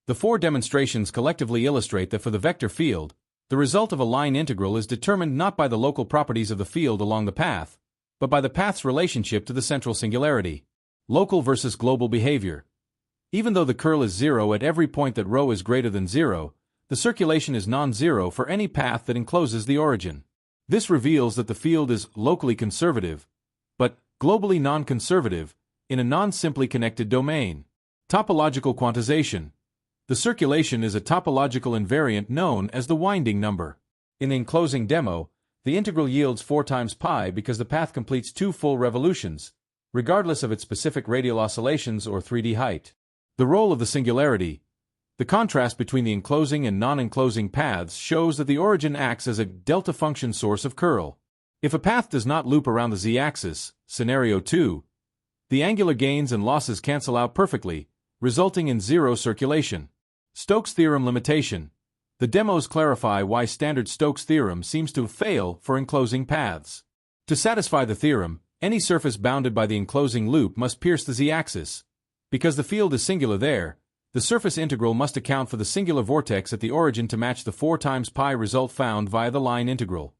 The four demonstrations collectively illustrate that for the vector field, the result of a line integral is determined not by the local properties of the field along the path, but by the path's relationship to the central singularity. Local versus global behavior. Even though the curl is zero at every point that ρ is greater than zero, the circulation is non-zero for any path that encloses the origin. This reveals that the field is locally conservative, but globally non-conservative, in a non-simply connected domain. Topological quantization. The circulation is a topological invariant known as the winding number. In the enclosing demo, the integral yields 4 times pi because the path completes 2 full revolutions, regardless of its specific radial oscillations or 3D height. The role of the singularity. The contrast between the enclosing and non-enclosing paths shows that the origin acts as a delta function source of curl. If a path does not loop around the z-axis, scenario 2, the angular gains and losses cancel out perfectly, resulting in zero circulation. Stokes' theorem limitation. The demos clarify why standard Stokes' theorem seems to fail for enclosing paths. To satisfy the theorem, any surface bounded by the enclosing loop must pierce the z-axis. Because the field is singular there, the surface integral must account for the singular vortex at the origin to match the 4 times pi result found via the line integral.